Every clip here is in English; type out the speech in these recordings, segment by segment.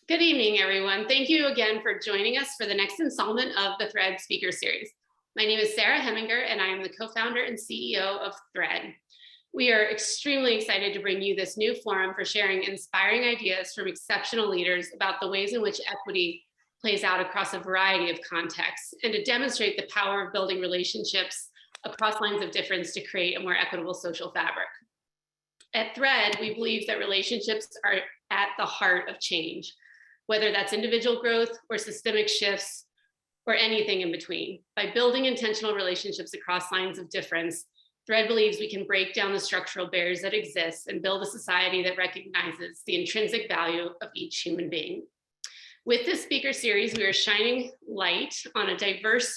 Good evening, everyone. Thank you again for joining us for the next installment of the Thread Speaker Series. My name is Sarah Heminger, and I am the co-founder and CEO of Thread. We are extremely excited to bring you this new forum for sharing inspiring ideas from exceptional leaders about the ways in which equity plays out across a variety of contexts, and to demonstrate the power of building relationships across lines of difference to create a more equitable social fabric. At Thread, we believe that relationships are at the heart of change, whether that's individual growth or systemic shifts or anything in between. By building intentional relationships across lines of difference, Thread believes we can break down the structural barriers that exist and build a society that recognizes the intrinsic value of each human being. With this speaker series, we are shining light on a diverse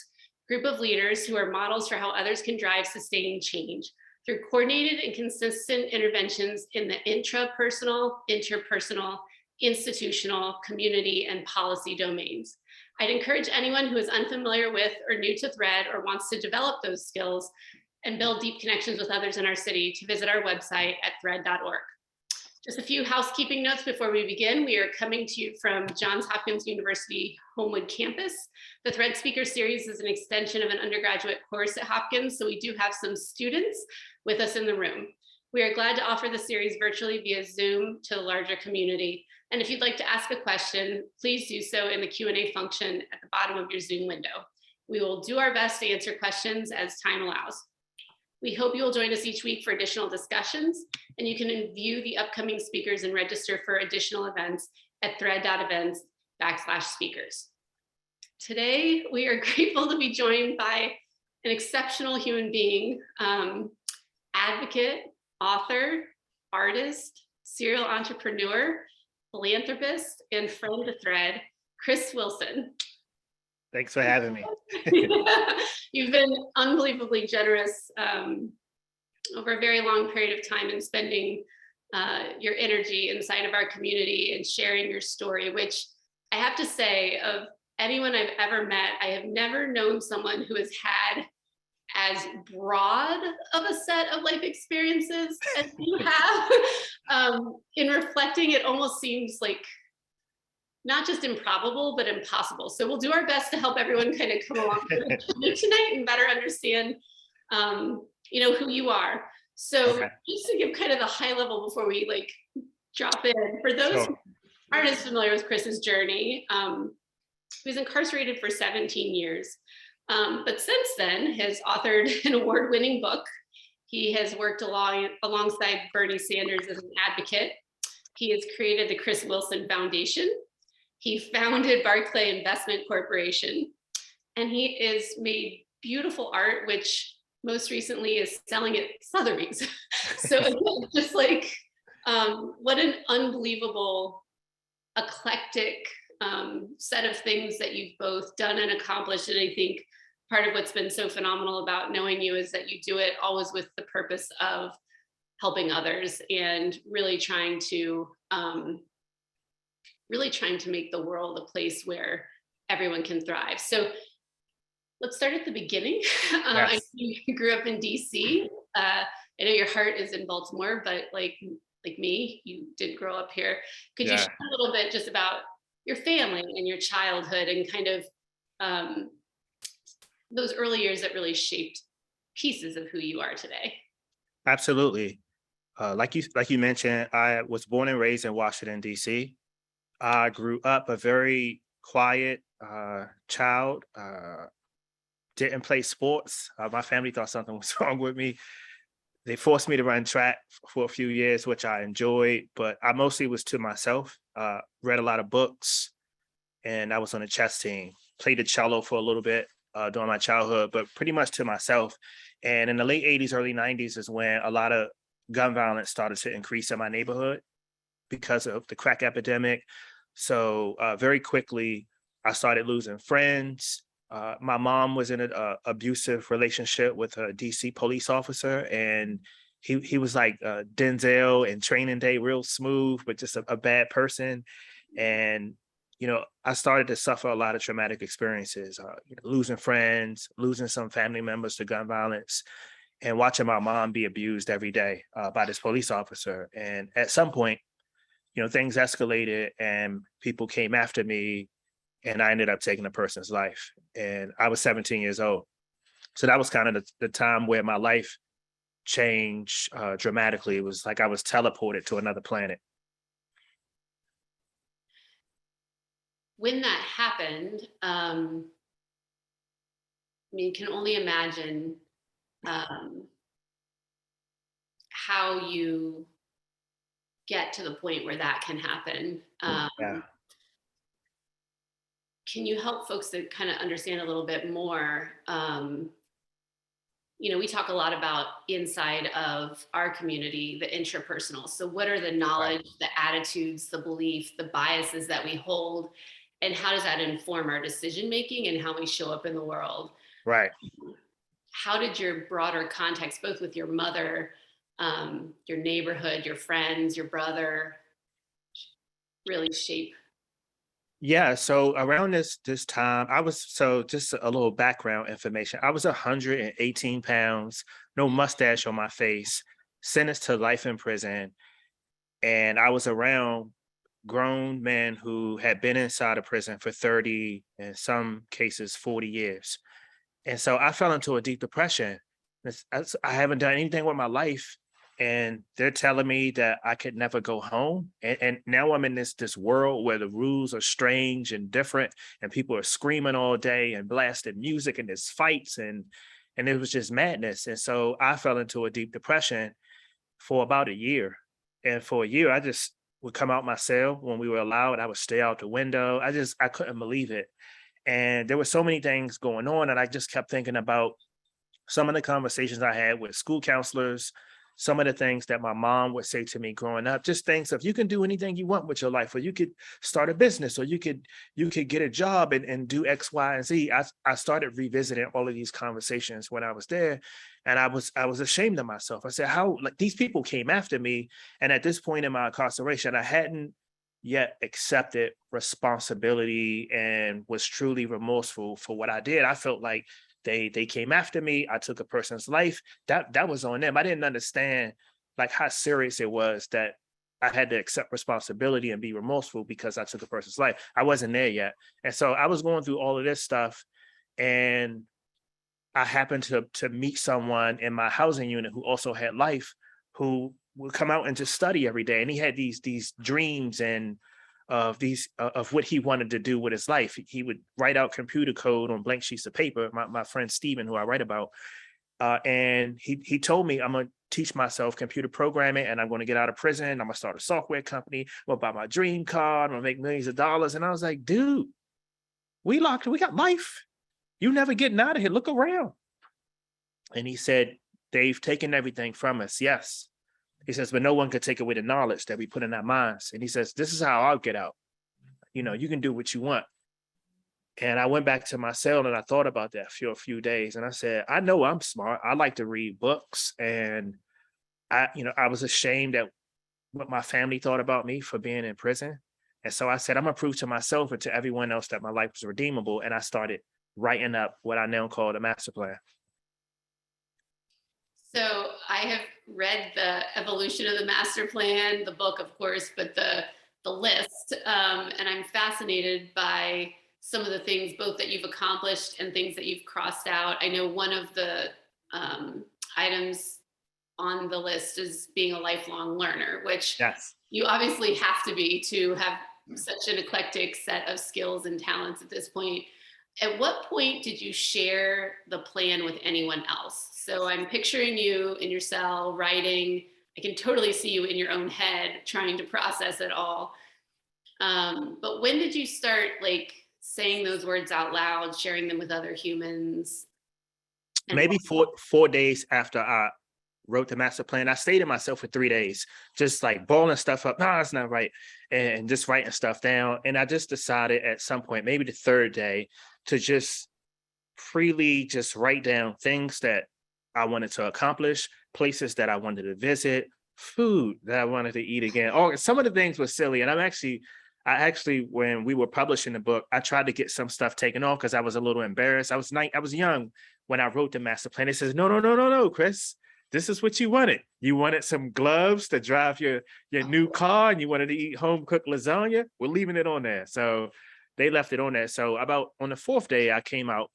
group of leaders who are models for how others can drive sustaining change through coordinated and consistent interventions in the intrapersonal, interpersonal, institutional, community, and policy domains. I'd encourage anyone who is unfamiliar with or new to Thread or wants to develop those skills and build deep connections with others in our city to visit our website at thread.org. Just a few housekeeping notes before we begin. We are coming to you from Johns Hopkins University Homewood campus. The Thread Speaker Series is an extension of an undergraduate course at Hopkins, so we do have some students with us in the room. We are glad to offer the series virtually via Zoom to the larger community. And if you'd like to ask a question, please do so in the Q&A function at the bottom of your Zoom window. We will do our best to answer questions as time allows. We hope you will join us each week for additional discussions, and you can view the upcoming speakers and register for additional events at thread.events/speakers. Today, we are grateful to be joined by an exceptional human being, advocate, author, artist, serial entrepreneur, philanthropist, and friend to Thread, Chris Wilson. Thanks for having me. You've been unbelievably generous over a very long period of time in spending your energy inside of our community and sharing your story, which I have to say, of anyone I've ever met, I have never known someone who has had as broad of a set of life experiences as you have. In reflecting, it almost seems like not just improbable, but impossible. So we'll do our best to help everyone kind of come along tonight and better understand, who you are. So just to give kind of the high level before we drop in, for those who aren't as familiar with Chris's journey, he was incarcerated for 17 years. But since then has authored an award-winning book. He has worked alongside Bernie Sanders as an advocate. He has created the Chris Wilson Foundation. He founded Barclay Investment Corporation, and he has made beautiful art, which most recently is selling at Sotheby's. So again, just what an unbelievable, eclectic set of things that you've both done and accomplished. And I think part of what's been so phenomenal about knowing you is that you do it always with the purpose of helping others and really trying to make the world a place where everyone can thrive. So let's start at the beginning. Yes. I know you grew up in D.C. I know your heart is in Baltimore, but like me, you did grow up here. Could you share a little bit just about your family and your childhood and kind of those early years that really shaped pieces of who you are today? Absolutely. Like you mentioned, I was born and raised in Washington, D.C. I grew up a very quiet child, didn't play sports. My family thought something was wrong with me. They forced me to run track for a few years, which I enjoyed, but I mostly was to myself, read a lot of books, and I was on a chess team, played the cello for a little bit during my childhood, but pretty much to myself. And in the late 80s, early 90s is when a lot of gun violence started to increase in my neighborhood because of the crack epidemic. So very quickly, I started losing friends. My mom was in an abusive relationship with a DC police officer, and he was like Denzel in Training Day, real smooth, but just a bad person. And, I started to suffer a lot of traumatic experiences, losing friends, losing some family members to gun violence, and watching my mom be abused every day by this police officer. And at some point, things escalated and people came after me, and I ended up taking a person's life. And I was 17 years old. So that was kind of the time where my life changed dramatically. It was like I was teleported to another planet. When that happened, I mean, can only imagine how you get to the point where that can happen. Yeah. Can you help folks to kind of understand a little bit more? We talk a lot about inside of our community, the intrapersonal. So what are the Right. knowledge, the attitudes, the belief, the biases that we hold, and how does that inform our decision making and how we show up in the world? Right. How did your broader context, both with your mother, your neighborhood, your friends, your brother, really shape? Yeah, so around this time, I was so just a little background information. I was 118 pounds, no mustache on my face, sentenced to life in prison, and I was around grown men who had been inside of prison for 30, in some cases 40 years. And so I fell into a deep depression. I haven't done anything with my life, and they're telling me that I could never go home. And now I'm in this world where the rules are strange and different, and people are screaming all day and blasting music, and there's fights, and it was just madness. And so I fell into a deep depression for about a year. And for a year, I just would come out my cell when we were allowed. I would stay out the window. I couldn't believe it. And there were so many things going on, and I just kept thinking about some of the conversations I had with school counselors, some of the things that my mom would say to me growing up, just things of you can do anything you want with your life, or you could start a business, or you could get a job and do X, Y, and Z. I started revisiting all of these conversations when I was there, and I was ashamed of myself. I said, how, like, these people came after me, and at this point in my incarceration, I hadn't yet accepted responsibility and was truly remorseful for what I did. I felt like they came after me. I took a person's life. That was on them. I didn't understand like how serious it was that I had to accept responsibility and be remorseful because I took a person's life. I wasn't there yet. And so I was going through all of this stuff, and I happened to meet someone in my housing unit who also had life, who would come out and just study every day. And he had these dreams and of what he wanted to do with his life. He would write out computer code on blank sheets of paper. My friend Steven, who I write about, and he told me, I'm gonna teach myself computer programming, and I'm gonna get out of prison. I'm gonna start a software company. I'm gonna buy my dream car. I'm gonna make millions of dollars. And I was like, dude, we got life. You never getting out of here. Look around. And he said, they've taken everything from us. Yes. He says, but no one could take away the knowledge that we put in our minds. And he says, this is how I'll get out. You can do what you want. And I went back to my cell and I thought about that for a few days. And I said, I know I'm smart. I like to read books. And I was ashamed at what my family thought about me for being in prison. And so I said, I'm gonna prove to myself and to everyone else that my life was redeemable. And I started writing up what I now call the master plan. So I have read the evolution of the master plan, the book, of course, but the list, and I'm fascinated by some of the things both that you've accomplished and things that you've crossed out. I know one of the items on the list is being a lifelong learner, which Yes. you obviously have to be to have such an eclectic set of skills and talents at this point. At what point did you share the plan with anyone else? So I'm picturing you in your cell writing. I can totally see you in your own head trying to process it all. But when did you start like saying those words out loud, sharing them with other humans? Maybe four days after I wrote the master plan, I stayed in myself for 3 days, just like balling stuff up. No, that's not right. And just writing stuff down. And I just decided at some point, maybe the third day, to just freely just write down things that I wanted to accomplish, places that I wanted to visit, food that I wanted to eat again. Oh, some of the things were silly. And I actually, when we were publishing the book, I tried to get some stuff taken off because I was a little embarrassed. I was young when I wrote the master plan. It says, no, no, no, no, no, Chris. this is what you wanted. You wanted some gloves to drive your new car, and you wanted to eat home cooked lasagna. We're leaving it on there. So they left it on there. So about on the fourth day, I came out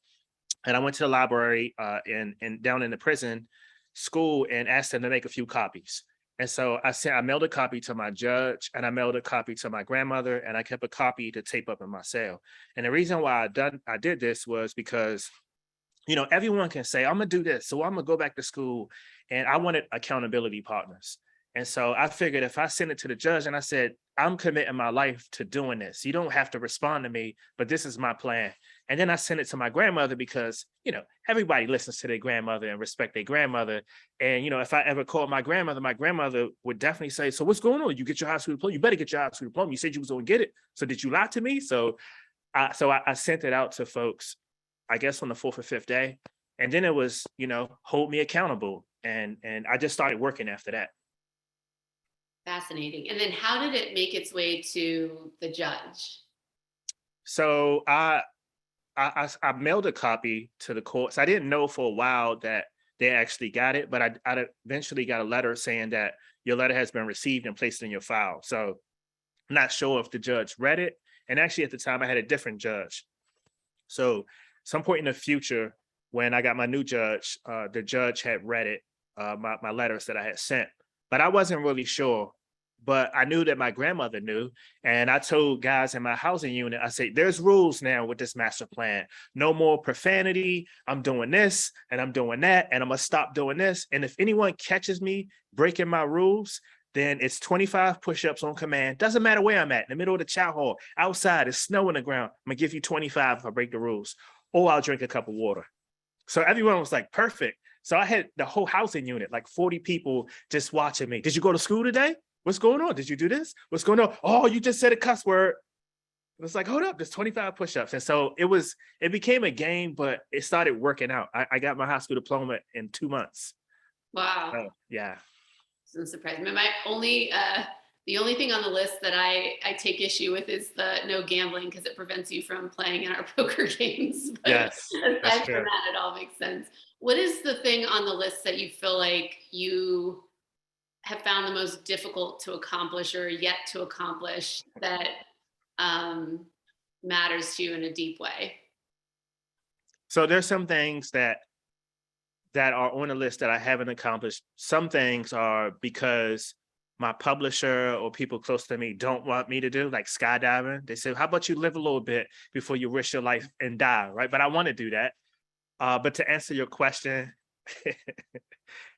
and I went to the library and down in the prison school and asked them to make a few copies. And so I mailed a copy to my judge, and I mailed a copy to my grandmother, and I kept a copy to tape up in my cell. And the reason why I did this was because, you know, everyone can say, I'm gonna do this, so I'm gonna go back to school. And I wanted accountability partners. And so I figured if I sent it to the judge and I said, I'm committing my life to doing this, you don't have to respond to me, but this is my plan. And then I sent it to my grandmother because, you know, everybody listens to their grandmother and respect their grandmother. And, you know, if I ever called my grandmother would definitely say, so what's going on? You get your high school diploma. You better get your high school diploma. You said you was going to get it. So did you lie to me? So I sent it out to folks, I guess on the fourth or fifth day. And then it was, you know, hold me accountable. And I just started working after that. Fascinating. And then how did it make its way to the judge? So I mailed a copy to the courts. I didn't know for a while that they actually got it, but I eventually got a letter saying that your letter has been received and placed in your file. So I'm not sure if the judge read it. And actually at the time I had a different judge. So some point in the future, when I got my new judge, the judge had read it, my letters that I had sent, but I wasn't really sure. But I knew that my grandmother knew. And I told guys in my housing unit, I said, there's rules now with this master plan. No more profanity. I'm doing this and I'm doing that. And I'm going to stop doing this. And if anyone catches me breaking my rules, then it's 25 push-ups on command. Doesn't matter where I'm at, in the middle of the chow hall, outside, it's snow on the ground. I'm going to give you 25 if I break the rules, or I'll drink a cup of water. So everyone was like, perfect. So I had the whole housing unit, like 40 people just watching me. Did you go to school today? What's going on? Did you do this? What's going on? Oh, you just said a cuss word. It's like, hold up, there's 25 push-ups. And so it became a game, but it started working out. I got my high school diploma in 2 months. Wow. So, yeah. Doesn't surprise me. The only thing on the list that I take issue with is the no gambling, because it prevents you from playing in our poker games. But Yes, that's aside true. from that, it all makes sense. What is the thing on the list that you feel like you have found the most difficult to accomplish or yet to accomplish that matters to you in a deep way? So there's some things that are on the list that I haven't accomplished. Some things are because my publisher or people close to me don't want me to do, like skydiving. They say, how about you live a little bit before you risk your life and die, right? But I want to do that. But to answer your question,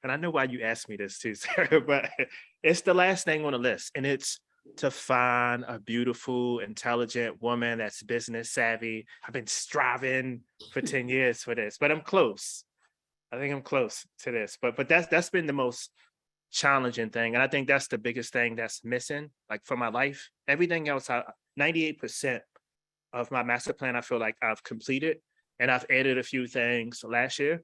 and I know why you asked me this too, Sarah, but it's the last thing on the list. And it's to find a beautiful, intelligent woman that's business savvy. I've been striving for 10 years for this, but I'm close. I think I'm close to this, but that's been the most challenging thing. And I think that's the biggest thing that's missing, like for my life. Everything else, 98% of my master plan, I feel like I've completed, and I've added a few things last year.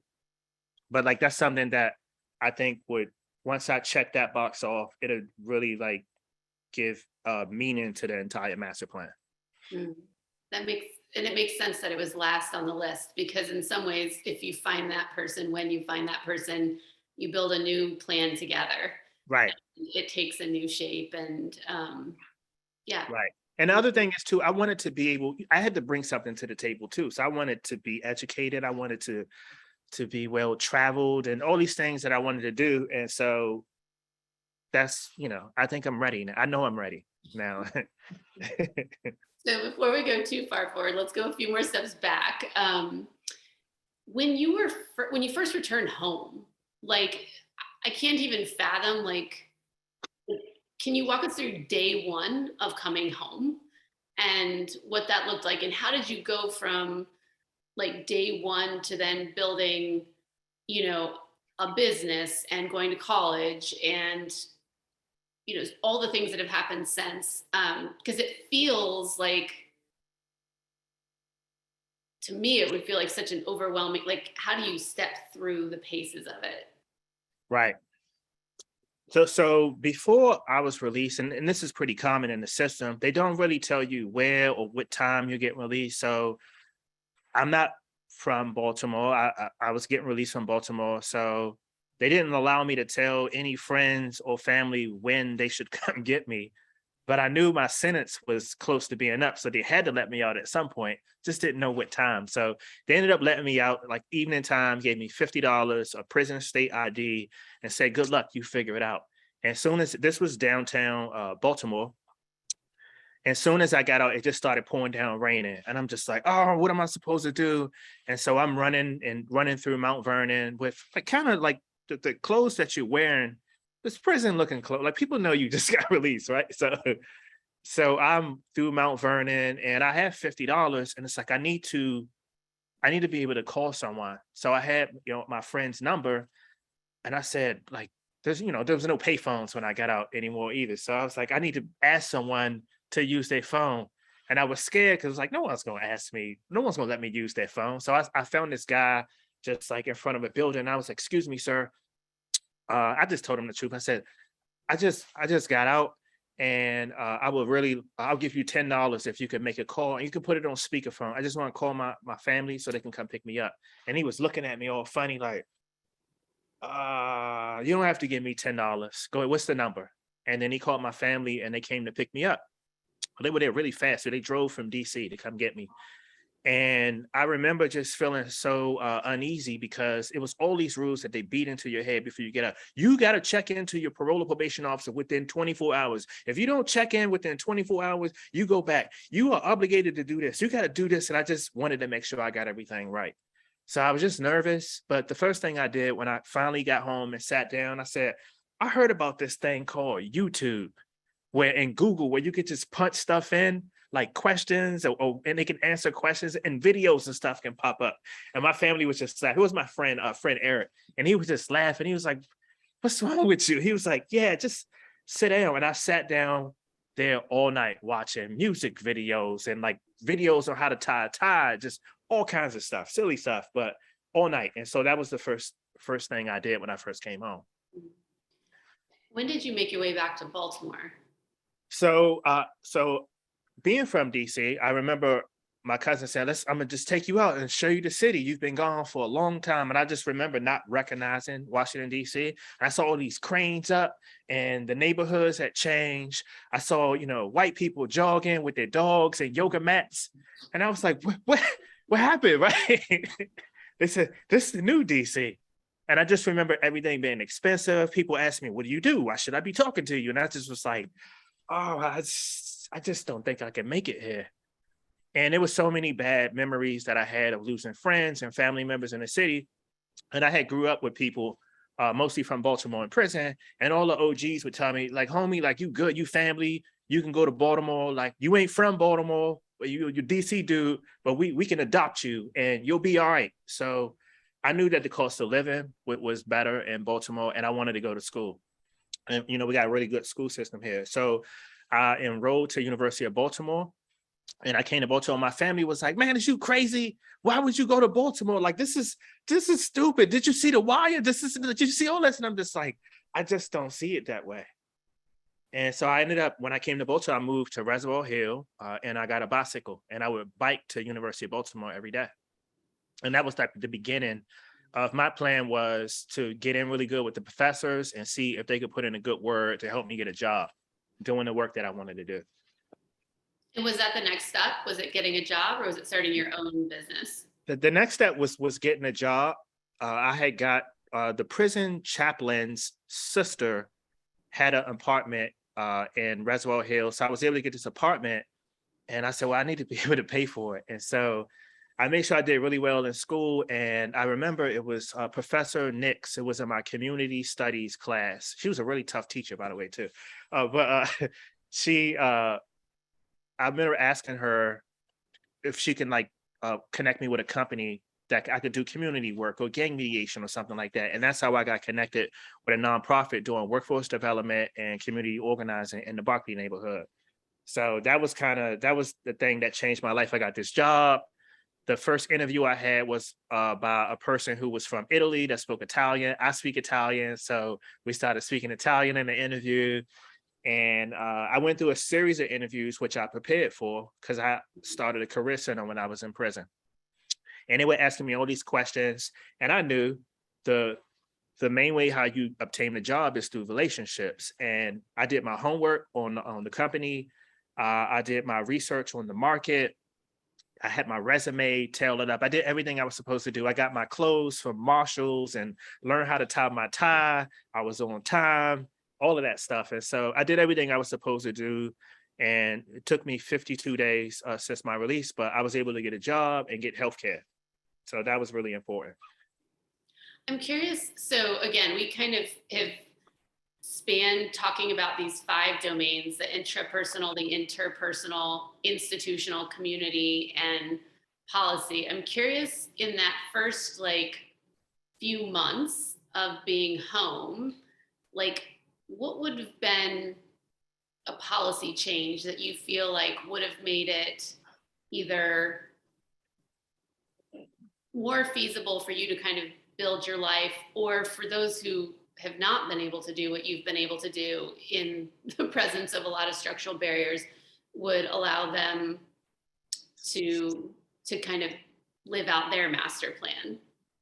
But like, that's something that I think would, once I check that box off, it'll really like give meaning to the entire master plan. It makes sense that it was last on the list, because in some ways, if you find that person, when you find that person, you build a new plan together. Right. It takes a new shape, and yeah. Right. And the other thing is too, I had to bring something to the table too. So I wanted to be educated. I wanted to be well traveled and all these things that I wanted to do. And so that's, I think I'm ready now. I know I'm ready now. So before we go too far forward, let's go a few more steps back. When you first returned home, like, I can't even fathom, like, can you walk us through day one of coming home and what that looked like? And how did you go from like day one to then building, a business and going to college and, all the things that have happened since? Because it feels like, to me, it would feel like such an overwhelming, like, how do you step through the paces of it? Right. So before I was released, and this is pretty common in the system, they don't really tell you where or what time you get released. So I'm not from Baltimore. I was getting released from Baltimore. So they didn't allow me to tell any friends or family when they should come get me. But I knew my sentence was close to being up. So they had to let me out at some point, just didn't know what time. So they ended up letting me out like evening time, gave me $50, a prison state ID, and said, good luck, you figure it out. And as soon as this was downtown Baltimore, as soon as I got out, it just started pouring down, raining. And I'm just like, oh, what am I supposed to do? And so I'm running through Mount Vernon with like kind of like the clothes that you're wearing. This prison looking clothes. Like people know you just got released, right? So I'm through Mount Vernon and I have $50 and it's like I need to be able to call someone. So I had, my friend's number and I said, like, there was no payphones when I got out anymore either. So I was like, I need to ask someone to use their phone. And I was scared because like, no one's gonna ask me, no one's gonna let me use their phone. So I found this guy just like in front of a building. I was like, excuse me, sir. I just told him the truth. I said, I just got out and I'll give you $10 if you could make a call and you can put it on speakerphone. I just want to call my family so they can come pick me up. And he was looking at me all funny, like, you don't have to give me $10. Go ahead, what's the number? And then he called my family and they came to pick me up. They were there really fast. So they drove from DC to come get me. And I remember just feeling so uneasy because it was all these rules that they beat into your head before you get out. You got to check into your parole or probation officer within 24 hours. If you don't check in within 24 hours, you go back. You are obligated to do this. You got to do this. And I just wanted to make sure I got everything right. So I was just nervous. But the first thing I did when I finally got home and sat down, I said, I heard about this thing called YouTube, where in Google, where you could just punch stuff in, like questions, and they can answer questions and videos and stuff can pop up. And my family was just like, it was my friend Eric, and he was just laughing. He was like, what's wrong with you? He was like, yeah, just sit down. And I sat down there all night watching music videos and like videos on how to tie a tie, just all kinds of stuff, silly stuff, but all night. And so that was the first thing I did when I first came home. When did you make your way back to Baltimore? So being from DC, I remember my cousin said, I'm gonna just take you out and show you the city. You've been gone for a long time. And I just remember not recognizing Washington, D.C. And I saw all these cranes up and the neighborhoods had changed. I saw, white people jogging with their dogs and yoga mats. And I was like, what happened, right? They said, this is the new DC. And I just remember everything being expensive. People asked me, what do you do? Why should I be talking to you? And I just was like, oh, I just don't think I can make it here. And there was so many bad memories that I had of losing friends and family members in the city. And I had grew up with people, mostly from Baltimore in prison. And all the OGs would tell me, like, homie, like, you good, you family, you can go to Baltimore. Like, you ain't from Baltimore, but you're DC dude, but we can adopt you and you'll be all right. So I knew that the cost of living was better in Baltimore and I wanted to go to school. And, we got a really good school system here. So I enrolled to University of Baltimore and I came to Baltimore. My family was like, man, is you crazy? Why would you go to Baltimore? Like, this is stupid. Did you see The Wire? Did you see all this? And I'm just like, I just don't see it that way. And so I ended up, when I came to Baltimore, I moved to Reservoir Hill and I got a bicycle and I would bike to University of Baltimore every day. And that was like the beginning of my plan, was to get in really good with the professors and see if they could put in a good word to help me get a job doing the work that I wanted to do. And was that the next step? Was it getting a job or was it starting your own business? The next step was getting a job. I had got the prison chaplain's sister had an apartment in Reservoir Hill. So I was able to get this apartment and I said, well, I need to be able to pay for it. And so I made sure I did really well in school. And I remember it was Professor Nix. It was in my community studies class. She was a really tough teacher, by the way, too. I remember asking her if she can connect me with a company that I could do community work or gang mediation or something like that. And that's how I got connected with a nonprofit doing workforce development and community organizing in the Barclay neighborhood. So that was the thing that changed my life. I got this job. The first interview I had was by a person who was from Italy that spoke Italian. I speak Italian, so we started speaking Italian in the interview. And I went through a series of interviews, which I prepared for because I started a career center when I was in prison. And they were asking me all these questions. And I knew the the main way how you obtain a job is through relationships. And I did my homework on the company. I did my research on the market. I had my resume tailored up. I did everything I was supposed to do. I got my clothes from Marshalls and learned how to tie my tie. I was on time, all of that stuff. And so I did everything I was supposed to do. And it took me 52 days since my release, but I was able to get a job and get healthcare. So that was really important. I'm curious. So again, we kind of have spanned talking about these 5 domains: the intrapersonal, the interpersonal, institutional, community, and policy. I'm curious, in that first few months of being home, what would have been a policy change that you feel like would have made it either more feasible for you to kind of build your life, or for those who have not been able to do what you've been able to do in the presence of a lot of structural barriers, would allow them to kind of live out their master plan?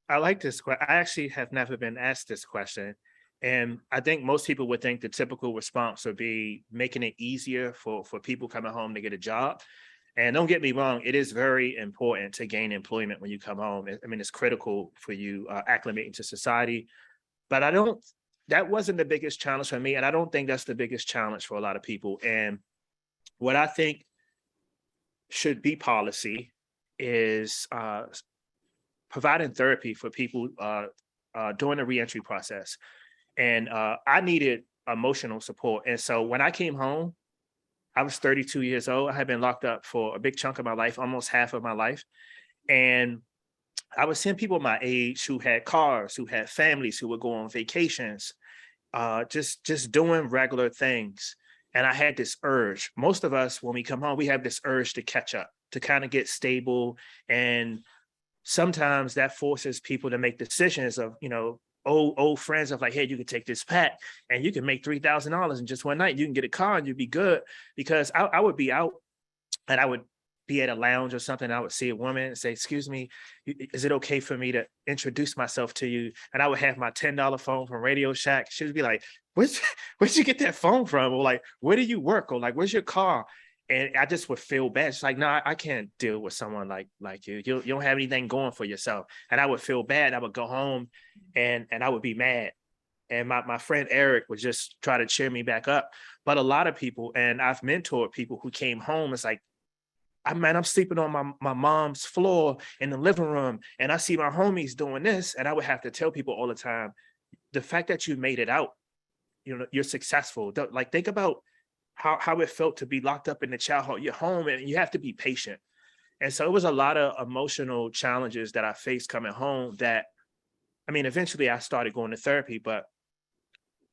I like this question. I actually have never been asked this question. And I think most people would think the typical response would be making it easier for people coming home to get a job. And don't get me wrong, it is very important to gain employment when you come home. I mean, it's critical for you acclimating to society. But that wasn't the biggest challenge for me. And I don't think that's the biggest challenge for a lot of people. And what I think should be policy is providing therapy for people during the reentry process. And I needed emotional support. And so when I came home, I was 32 years old. I had been locked up for a big chunk of my life, almost half of my life. And I was seeing people my age who had cars, who had families, who would go on vacations, just doing regular things. And I had this urge. Most of us, when we come home, we have this urge to catch up, to kind of get stable. And sometimes that forces people to make decisions of, old friends of like, hey, you can take this pack and you can make $3,000 in just one night. You can get a car and you'd be good. Because I would be out and I would be at a lounge or something. I would see a woman and say, excuse me, is it okay for me to introduce myself to you? And I would have my $10 phone from Radio Shack. She would be like, where'd you get that phone from? Or like, where do you work? Or like, where's your car? And I just would feel bad. It's like, no, I can't deal with someone like you. You don't have anything going for yourself. And I would feel bad. I would go home and I would be mad. And my friend Eric would just try to cheer me back up. But a lot of people, and I've mentored people who came home, it's like, I'm sleeping on my mom's floor in the living room, and I see my homies doing this. And I would have to tell people all the time, the fact that you made it out, you're successful. Like, think about how it felt to be locked up in the child hall. You're home and you have to be patient. And so it was a lot of emotional challenges that I faced coming home that, I mean, eventually I started going to therapy, but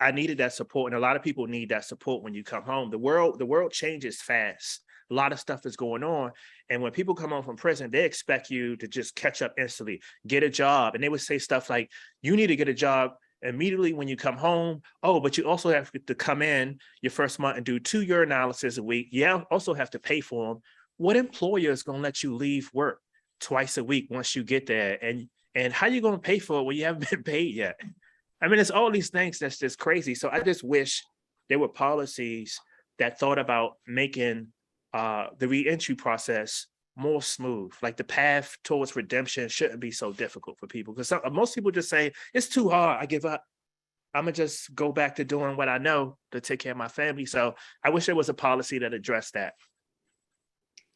I needed that support. And a lot of people need that support when you come home. The world changes fast. A lot of stuff is going on. And when people come home from prison, they expect you to just catch up instantly, get a job. And they would say stuff like, you need to get a job immediately when you come home. Oh, but you also have to come in your first month and do 2 urinalysis a week. You also have to pay for them. What employer is going to let you leave work twice a week once you get there? And how you going to pay for it when you haven't been paid yet? I mean, it's all these things that's just crazy. So I just wish there were policies that thought about making the reentry process more smooth. Like, the path towards redemption shouldn't be so difficult for people, because most people just say, it's too hard, I give up. I'm gonna just go back to doing what I know to take care of my family. So I wish there was a policy that addressed that.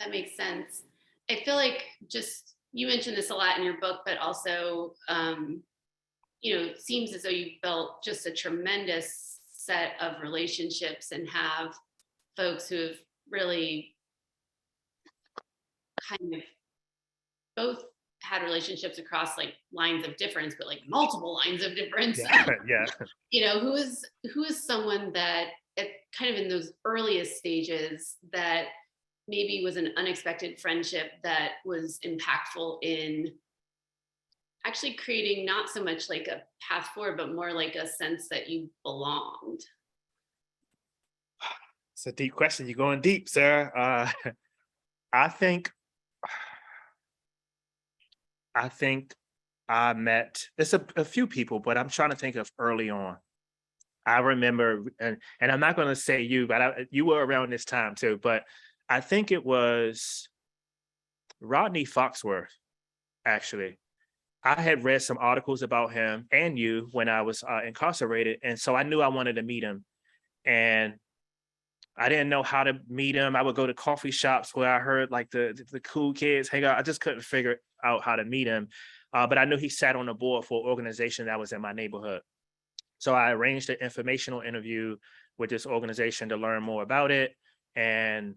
That makes sense. I feel like, just, you mentioned this a lot in your book, but also, it seems as though you've built just a tremendous set of relationships and have folks who have really kind of both had relationships across lines of difference, but multiple lines of difference. Yeah. Who is someone that at kind of in those earliest stages that maybe was an unexpected friendship that was impactful in actually creating not so much like a path forward, but more like a sense that you belonged? It's a deep question. You're going deep, Sarah. I think I met, it's a few people, but I'm trying to think of early on. I remember, and I'm not going to say you, but you were around this time too, but I think it was Rodney Foxworth, actually. I had read some articles about him and you when I was incarcerated. And so I knew I wanted to meet him. And I didn't know how to meet him. I would go to coffee shops where I heard like the cool kids hang out. I just couldn't figure out how to meet him. But I knew he sat on the board for an organization that was in my neighborhood. So I arranged an informational interview with this organization to learn more about it. And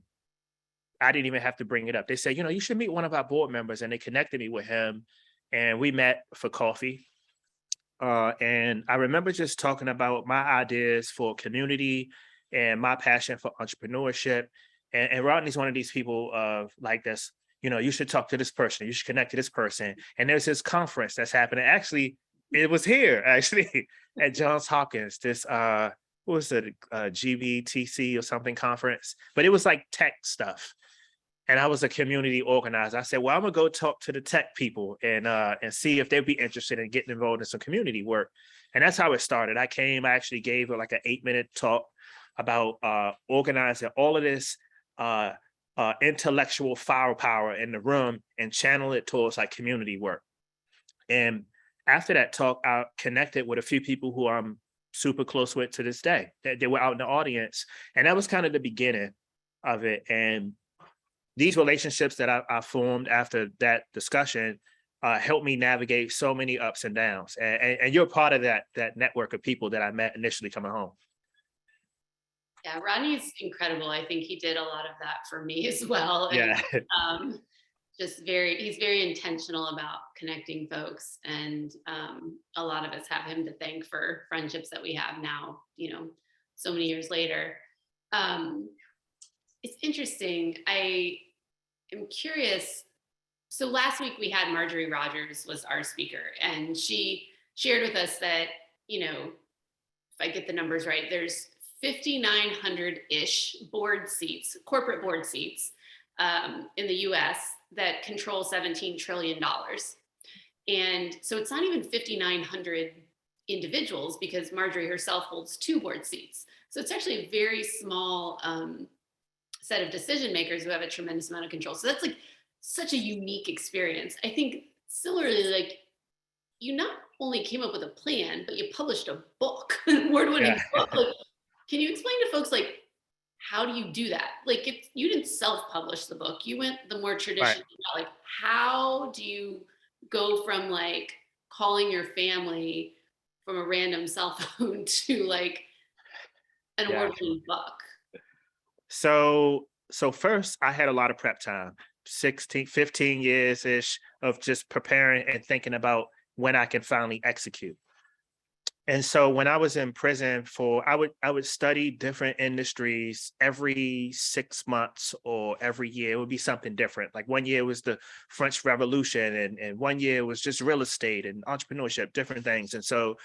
I didn't even have to bring it up. They said, you should meet one of our board members. And they connected me with him. And we met for coffee. And I remember just talking about my ideas for community and my passion for entrepreneurship. And Rodney's one of these people of like this, you should talk to this person, you should connect to this person. And there's this conference that's happening. Actually, it was here actually at Johns Hopkins, this what was it, GBTC or something conference, but it was like tech stuff. And I was a community organizer. I said, well, I'm gonna go talk to the tech people and see if they'd be interested in getting involved in some community work. And that's how it started. I actually gave like an 8-minute talk about organizing all of this intellectual firepower in the room and channel it towards like community work. And after that talk, I connected with a few people who I'm super close with to this day. They were out in the audience. And that was kind of the beginning of it. And these relationships that I formed after that discussion helped me navigate so many ups and downs. And you're part of that network of people that I met initially coming home. Yeah, Rodney's incredible. I think he did a lot of that for me as well. And, Yeah. he's very intentional about connecting folks. And a lot of us have him to thank for friendships that we have now, so many years later. It's interesting. I am curious. So last week we had Marjorie Rogers was our speaker, and she shared with us that, if I get the numbers right, there's 5,900-ish board seats, corporate board seats in the US that control $17 trillion. And so it's not even 5,900 individuals because Marjorie herself holds 2 board seats. So it's actually a very small set of decision makers who have a tremendous amount of control. So that's like such a unique experience. I think similarly, like you not only came up with a plan, but you published a book, an award-winning book. Like, can you explain to folks like how do you do that? Like if you didn't self-publish the book, you went the more traditional route. Like how do you go from like calling your family from a random cell phone to like an award-winning book? So first I had a lot of prep time, 15 years-ish of just preparing and thinking about when I can finally execute. And so when I was in prison I would study different industries every 6 months or every year. It would be something different. Like one year was the French Revolution and one year was just real estate and entrepreneurship, different things. And so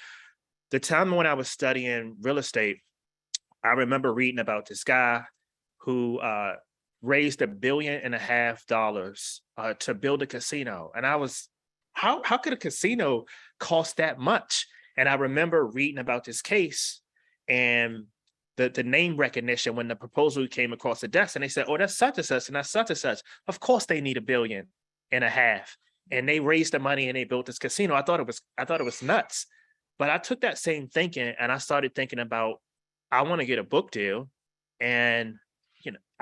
the time when I was studying real estate, I remember reading about this guy who raised $1.5 billion to build a casino. And I was, how could a casino cost that much? And I remember reading about this case and the name recognition when the proposal came across the desk, and they said, oh, that's such and such and that's such and such. Of course they need $1.5 billion. And they raised the money and they built this casino. I thought it was nuts. But I took that same thinking and I started thinking about, I want to get a book deal. And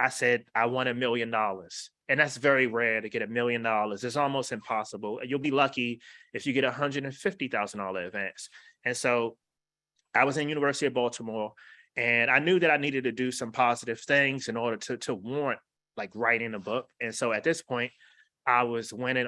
I said, I want $1 million. And that's very rare to get $1 million. It's almost impossible. You'll be lucky if you get a $150,000 advance. And so I was in University of Baltimore and I knew that I needed to do some positive things in order to warrant like writing a book. And so at this point, I was winning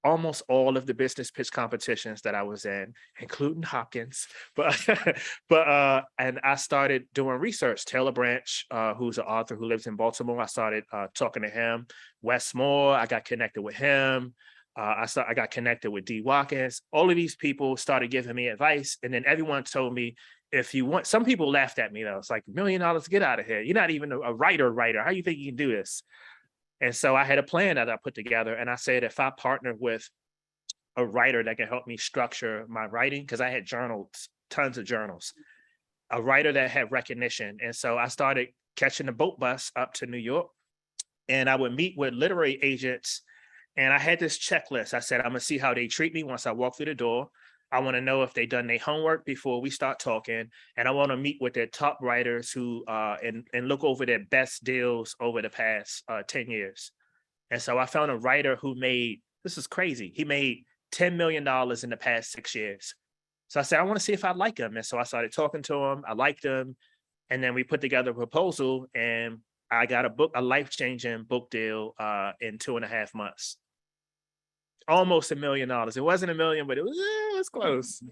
almost all of the business pitch competitions that I was in, including Hopkins. And I started doing research. Taylor Branch, who's an author who lives in Baltimore, I started talking to him. Wes Moore, I got connected with him. I got connected with D. Watkins. All of these people started giving me advice. And then everyone told me, if you want, some people laughed at me though. It's like $1 million, get out of here. You're not even a writer. How do you think you can do this? And so I had a plan that I put together, and I said, if I partner with a writer that can help me structure my writing, because I had journals, tons of journals, a writer that had recognition. And so I started catching the boat bus up to New York, and I would meet with literary agents. And I had this checklist. I said, I'm gonna see how they treat me once I walk through the door. I want to know if they done their homework before we start talking. And I want to meet with their top writers who and look over their best deals over the past 10 years. And so I found a writer who made, this is crazy, he made $10 million in the past 6 years. So I said, I want to see if I like him. And so I started talking to him. I liked him. And then we put together a proposal, and I got a life-changing book deal in 2.5 months. Almost $1 million. It wasn't a million, but it was close.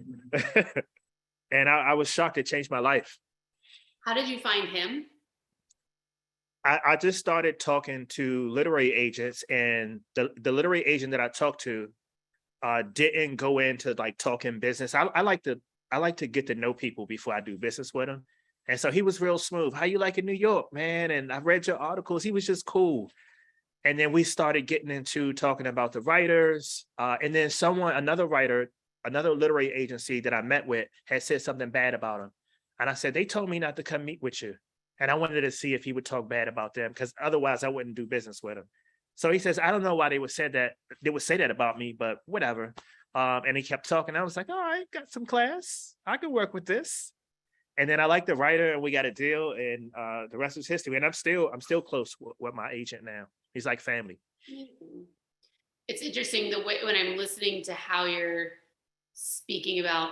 And I was shocked. It changed my life. How did you find him? I just started talking to literary agents, and the literary agent that I talked to didn't go into like talking business. I like to get to know people before I do business with them. And so he was real smooth. How you like in New York, man? And I read your articles. He was just cool. And then we started getting into talking about the writers. And then another writer, another literary agency that I met with had said something bad about him. And I said, they told me not to come meet with you. And I wanted to see if he would talk bad about them, because otherwise I wouldn't do business with him. So he says, I don't know why they would say that about me, but whatever. And he kept talking. I was like, all right, got some class. I can work with this. And then I liked the writer, and we got a deal, and the rest was history. And I'm still close with my agent now. He's like family. It's interesting the way when I'm listening to how you're speaking about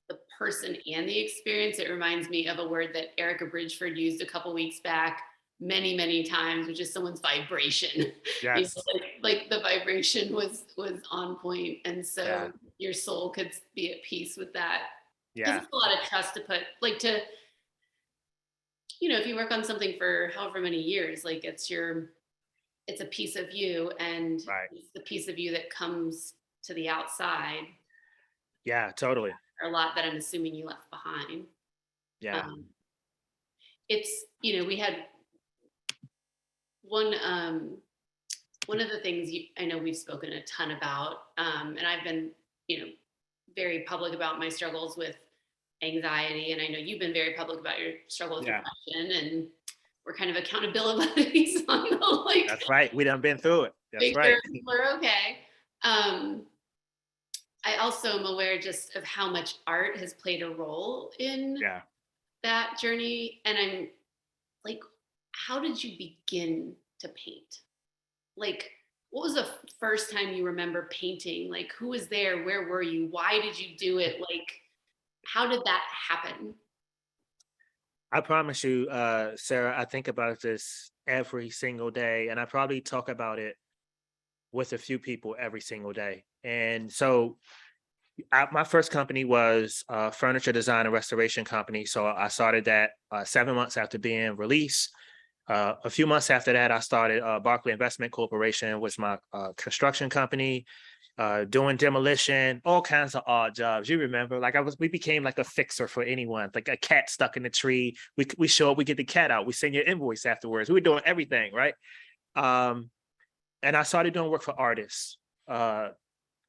the person and the experience, it reminds me of a word that Erica Bridgeford used a couple weeks back many times, which is someone's vibration. Yes. Like the vibration was on point, and so Yeah. your soul could be at peace with that. Because Yeah. it's a lot of trust to put, like, to, if you work on something for however many years, like it's a piece of you, and Right. it's the piece of you that comes to the outside. Yeah, totally. Or a lot that I'm assuming you left behind. Yeah. It's, we had one of the things I know we've spoken a ton about, and I've been, very public about my struggles with anxiety, and I know you've been very public about your struggle with depression, and we're kind of accountability on the, like, That's right. We done been through it. That's make right. sure people are okay. I also am aware just of how much art has played a role in Yeah. that journey. And I'm like, how did you begin to paint? Like, what was the first time you remember painting? Like, who was there? Where were you? Why did you do it? Like, how did that happen? I promise you, Sarah, I think about this every single day, and I probably talk about it with a few people every single day. And so my first company was a furniture design and restoration company. So I started that 7 months after being released. A few months after that, I started Barclay Investment Corporation, which is my construction company, doing demolition, all kinds of odd jobs. You remember, like we became like a fixer for anyone, like a cat stuck in the tree. We show up, we get the cat out, we send your invoice afterwards. We were doing everything, right? And I started doing work for artists,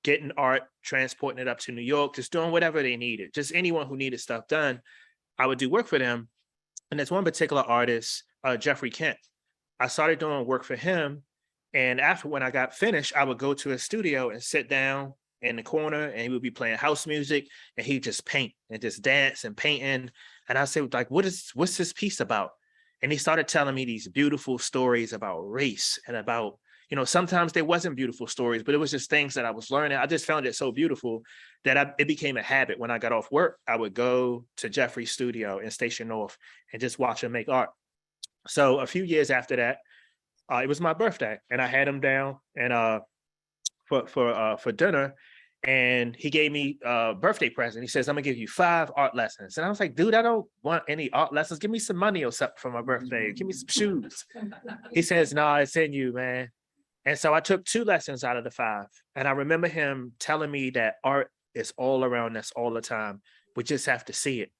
getting art, transporting it up to New York, just doing whatever they needed. Just anyone who needed stuff done, I would do work for them. And there's one particular artist, Jeffrey Kent. I started doing work for him. And when I got finished, I would go to his studio and sit down in the corner, and he would be playing house music, and he'd just paint and just dance and painting. And I said, like, what's this piece about? And he started telling me these beautiful stories about race and about, sometimes there wasn't beautiful stories, but it was just things that I was learning. I just found it so beautiful that it became a habit. When I got off work, I would go to Jeffrey's studio in Station North and just watch him make art. So a few years after that, it was my birthday, and I had him down and for dinner, and he gave me a birthday present. He says, I'm gonna give you 5 art lessons. And I was like, dude, I don't want any art lessons. Give me some money or something for my birthday. Give me some shoes. He says, no, it's in you, man. And so I took 2 lessons out of the 5. And I remember him telling me that art is all around us all the time. We just have to see it.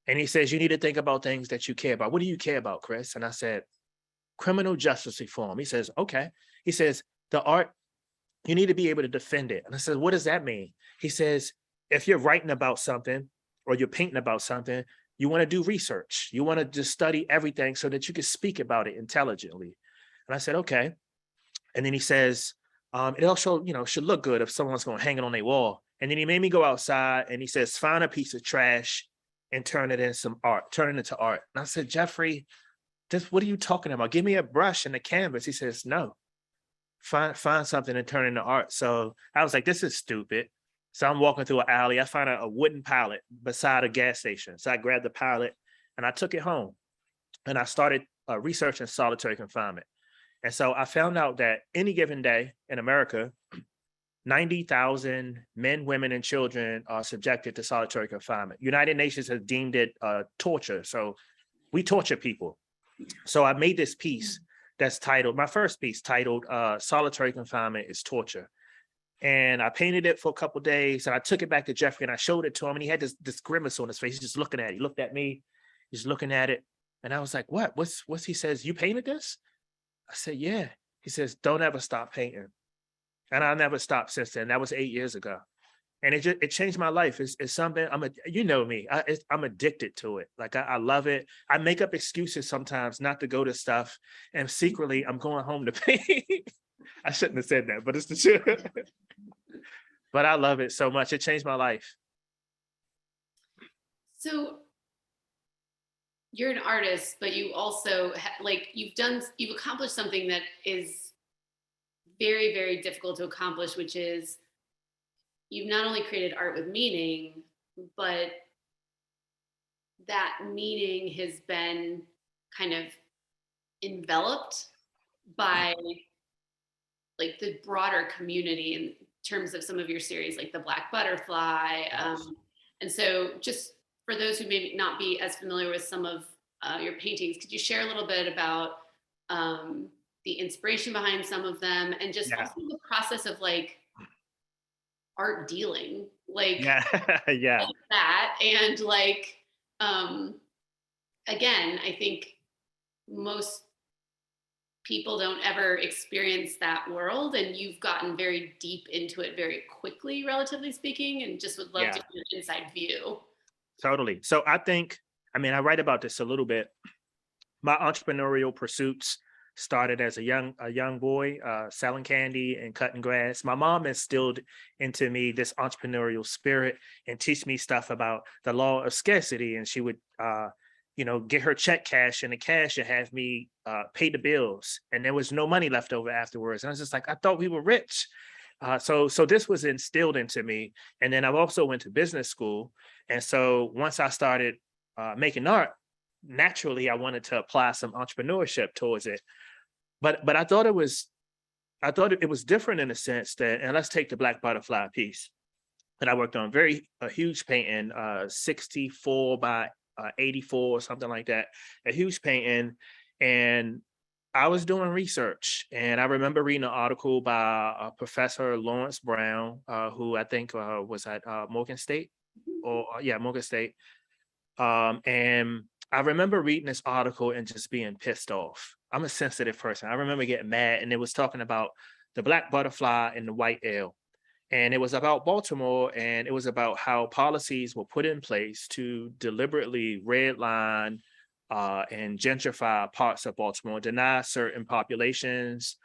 And he says, you need to think about things that you care about. What do you care about, Chris? And I said, criminal justice reform. He says, okay. He says, the art you need to be able to defend it. And I said, what does that mean? He says, if you're writing about something or you're painting about something, you want to do research. You want to just study everything so that you can speak about it intelligently. And I said, okay. And then he says, it also, should look good if someone's going to hang it on their wall. And then he made me go outside and he says, find a piece of trash and turn it into some art, turn it into art. And I said, Jeffrey, what are you talking about? Give me a brush and a canvas. He says, no, find something and turn it into art. So I was like, this is stupid. So I'm walking through an alley. I find a wooden pallet beside a gas station. So I grabbed the pallet and I took it home and I started researching solitary confinement. And so I found out that any given day in America, 90,000 men, women, and children are subjected to solitary confinement. United Nations has deemed it torture. So we torture people. So I made this piece that's titled, my first piece titled, Solitary Confinement is Torture. And I painted it for a couple of days and I took it back to Jeffrey and I showed it to him and he had this grimace on his face. He's just looking at it. He looked at me, he's looking at it. And I was like, what? What's he says, you painted this? I said, yeah. He says, don't ever stop painting. And I never stopped since then. That was 8 years ago. And it changed my life. It's something, you know me, I'm addicted to it. Like I love it. I make up excuses sometimes not to go to stuff. And secretly I'm going home to paint. I shouldn't have said that, but it's the truth. But I love it so much. It changed my life. So you're an artist, but you also you've accomplished something that is very, very difficult to accomplish, which is you've not only created art with meaning, but that meaning has been kind of enveloped by like the broader community in terms of some of your series, like the Black Butterfly. And so just for those who may not be as familiar with some of your paintings, could you share a little bit about the inspiration behind some of them and just also the process of like art dealing, like yeah. that. And like, again, I think most people don't ever experience that world, and you've gotten very deep into it very quickly, relatively speaking, and just would love to get an inside view. Totally. So I I write about this a little bit. My entrepreneurial pursuits started as a young boy, selling candy and cutting grass. My mom instilled into me this entrepreneurial spirit and teach me stuff about the law of scarcity. And she would, get her check cash and the cash and have me pay the bills. And there was no money left over afterwards. And I was just like, I thought we were rich. So this was instilled into me. And then I also went to business school. And so once I started making art, naturally I wanted to apply some entrepreneurship towards it. But I thought it was different in the sense that, and let's take the Black Butterfly piece that I worked on, a huge painting, 64 by 84 or something like that, a huge painting. And I was doing research, and I remember reading an article by Professor Lawrence Brown, who I think was at Morgan State, Morgan State. And I remember reading this article and just being pissed off. I'm a sensitive person. I remember getting mad, and it was talking about the Black Butterfly and the white ale. And it was about Baltimore, and it was about how policies were put in place to deliberately redline and gentrify parts of Baltimore, deny certain populations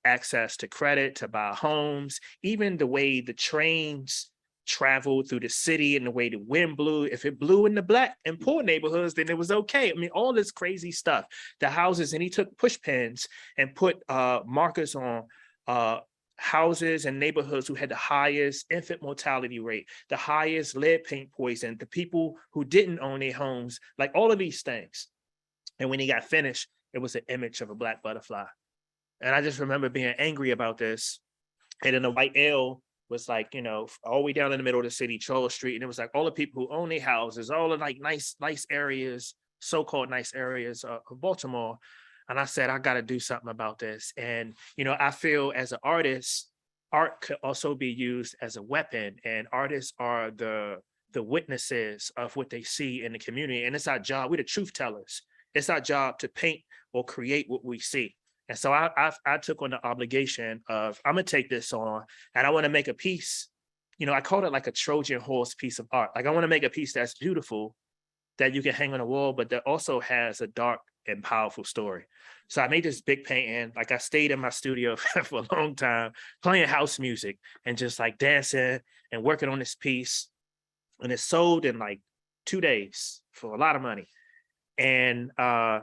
access to credit to buy homes, even the way the trains traveled through the city and the way the wind blew. If it blew in the Black and poor neighborhoods, then it was okay. I mean, all this crazy stuff. The houses, and he took push pins and put markers on houses and neighborhoods who had the highest infant mortality rate, the highest lead paint poison, the people who didn't own their homes, like all of these things. And when he got finished, it was an image of a Black butterfly. And I just remember being angry about this. And then the white ale was like, all the way down in the middle of the city, Charles Street. And it was like all the people who own their houses, all the like nice areas, so-called nice areas of Baltimore. And I said, I got to do something about this. And, I feel as an artist, art could also be used as a weapon. And artists are the witnesses of what they see in the community. And it's our job. We're the truth tellers. It's our job to paint or create what we see. And so I took on the obligation of, I'm gonna take this on and I want to make a piece. I called it like a Trojan horse piece of art. Like I want to make a piece that's beautiful that you can hang on the wall, but that also has a dark and powerful story. So I made this big painting. Like I stayed in my studio for a long time, playing house music and just like dancing and working on this piece. And it sold in like 2 days for a lot of money. And a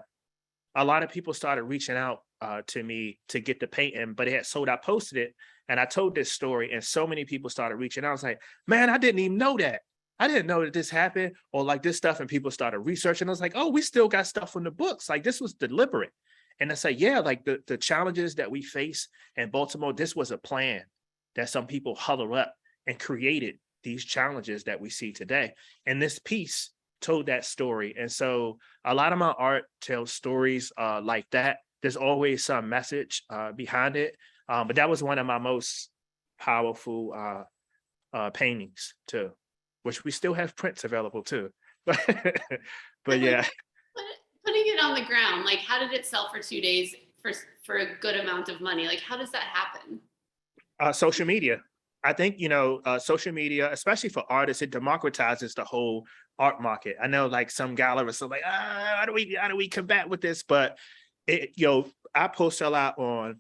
lot of people started reaching out to me to get the painting, but it had sold. I posted it and I told this story, and so many people started reaching out. I was like, man, I didn't even know that. I didn't know that this happened or like this stuff. And people started researching. I was like, oh, we still got stuff in the books. Like this was deliberate. And I say, yeah, like the challenges that we face in Baltimore, this was a plan that some people huddled up and created these challenges that we see today. And this piece told that story. And so a lot of my art tells stories like that. There's always some message behind it. But that was one of my most powerful paintings too, which we still have prints available too. But yeah. Putting it on the ground, like how did it sell for 2 days for a good amount of money? Like how does that happen? Social media. I think, social media, especially for artists, it democratizes the whole art market. I know like some gallerists are like, how do we combat with this? But I post a lot on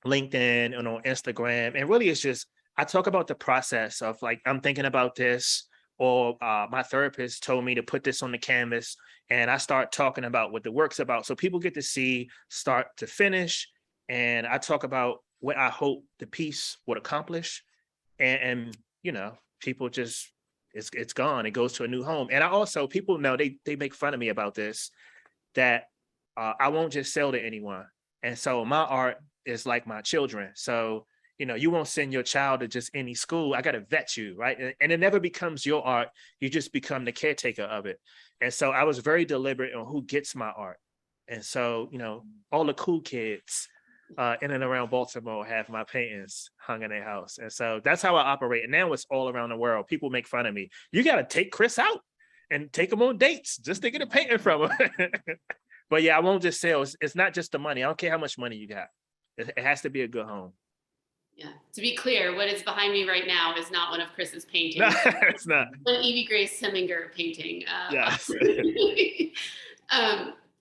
LinkedIn and on Instagram. And really it's just, I talk about the process of like, I'm thinking about this, or my therapist told me to put this on the canvas, and I start talking about what the work's about. So people get to see start to finish. And I talk about what I hope the piece would accomplish. And people just, it's gone. It goes to a new home. And I also, people know, they make fun of me about this, that I won't just sell to anyone. And so my art is like my children. So, you won't send your child to just any school. I got to vet you, right? And it never becomes your art. You just become the caretaker of it. And so I was very deliberate on who gets my art. And so, all the cool kids in and around Baltimore have my paintings hung in their house. And so that's how I operate. And now it's all around the world. People make fun of me. You got to take Chris out and take him on dates just to get a painting from him. But yeah, I won't just sell. It's not just the money. I don't care how much money you got. It has to be a good home. Yeah. To be clear, what is behind me right now is not one of Chris's paintings. No, it's not. An Evie Grace Heminger painting. Yes.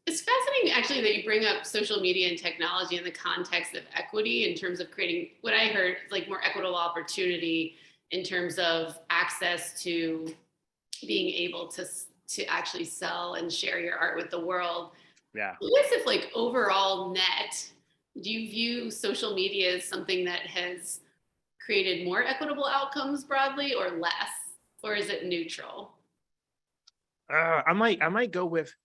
It's fascinating, actually, that you bring up social media and technology in the context of equity in terms of creating what I heard is like more equitable opportunity in terms of access to being able to actually sell and share your art with the world. Yeah. I guess if like overall net, do you view social media as something that has created more equitable outcomes broadly or less, or is it neutral? I might go with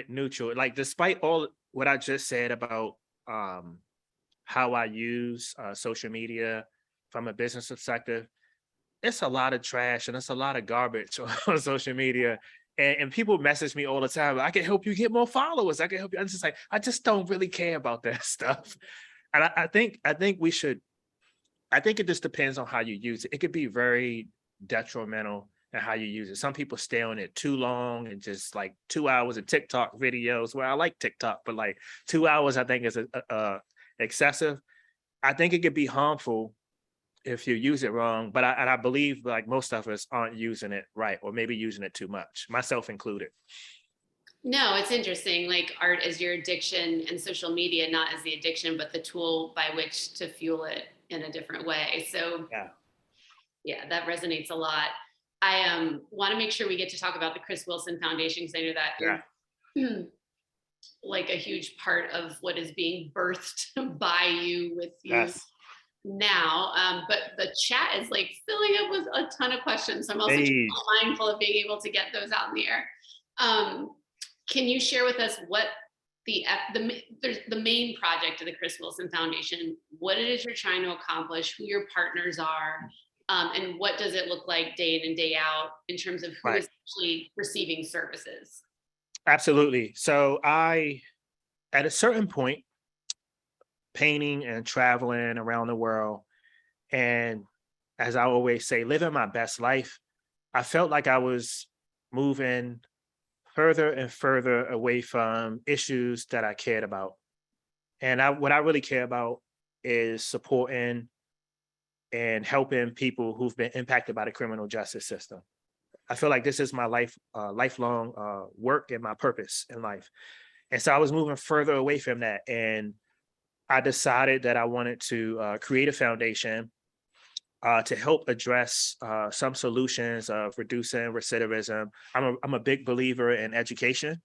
neutral. Like despite all what I just said about how I use social media from a business perspective, it's a lot of trash and it's a lot of garbage on social media. And people message me all the time. I can help you get more followers. I can help you. I'm just like, I just don't really care about that stuff. And I think we should. I think it just depends on how you use it. It could be very detrimental in how you use it. Some people stay on it too long and just like 2 hours of TikTok videos. Well, I like TikTok, but like 2 hours, I think is excessive. I think it could be harmful if you use it wrong, but I believe like most of us aren't using it right, or maybe using it too much, myself included. No, it's interesting. Like art as your addiction and social media, not as the addiction, but the tool by which to fuel it in a different way. So yeah, that resonates a lot. I want to make sure we get to talk about the Chris Wilson Foundation, because I know that is like a huge part of what is being birthed by you with you. Yes. Now, but the chat is like filling up with a ton of questions. So I'm also mindful of being able to get those out in the air. Can you share with us what the main project of the Chris Wilson Foundation, what it is you're trying to accomplish, who your partners are, and what does it look like day in and day out in terms of who is actually receiving services? Absolutely. So at a certain point, painting and traveling around the world, and as I always say, living my best life, I felt like I was moving further and further away from issues that I cared about. And what I really care about is supporting and helping people who've been impacted by the criminal justice system. I feel like this is my lifelong work and my purpose in life. And so I was moving further away from that. And I decided that I wanted to create a foundation to help address some solutions of reducing recidivism. I'm a big believer in education.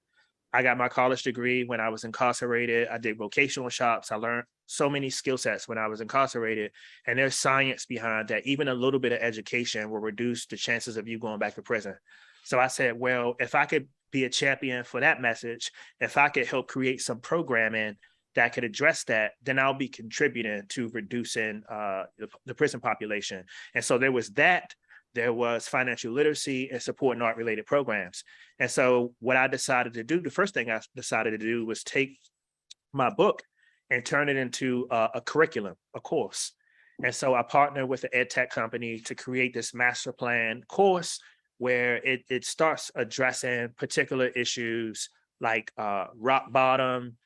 I got my college degree when I was incarcerated. I did vocational shops. I learned so many skill sets when I was incarcerated. And there's science behind that. Even a little bit of education will reduce the chances of you going back to prison. So I said, well, if I could be a champion for that message, if I could help create some programming that could address that, then I'll be contributing to reducing the prison population. And so there was that. There was financial literacy and supporting art-related programs. And so what I decided to do, the first thing I decided to do was take my book and turn it into a curriculum, a course. And so I partnered with an ed tech company to create this master plan course where it starts addressing particular issues like rock bottom.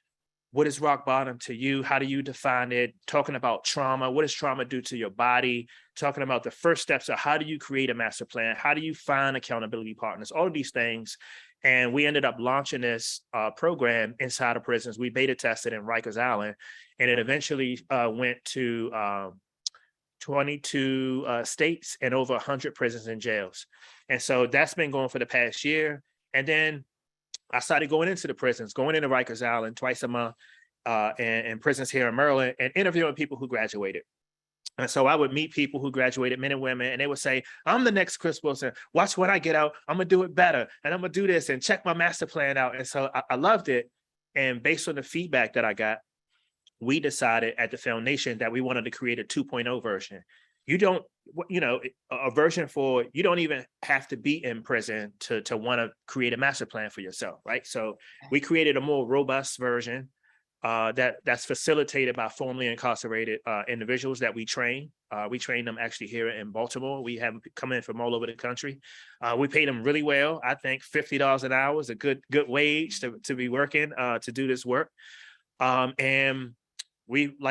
What is rock bottom to you? How do you define it? Talking about trauma. What does trauma do to your body? Talking about the first steps of how do you create a master plan? How do you find accountability partners? All of these things. And we ended up launching this program inside of prisons. We beta tested in Rikers Island, and it eventually went to 22 states and over 100 prisons and jails. And so that's been going for the past year. And then I started going into the prisons, going into Rikers Island twice a month and prisons here in Maryland and interviewing people who graduated. And so I would meet people who graduated, men and women, and they would say, I'm the next Chris Wilson. Watch when I get out, I'm going to do it better. And I'm going to do this and check my master plan out. And so I loved it. And based on the feedback that I got, we decided at the foundation that we wanted to create a 2.0 version. You don't, a version for, you don't even have to be in prison to want to create a master plan for yourself, right? So we created a more robust version that's facilitated by formerly incarcerated individuals that we train. We train them actually here in Baltimore. We have them come in from all over the country. We pay them really well. I think $50 an hour is a good wage to be working to do this work. And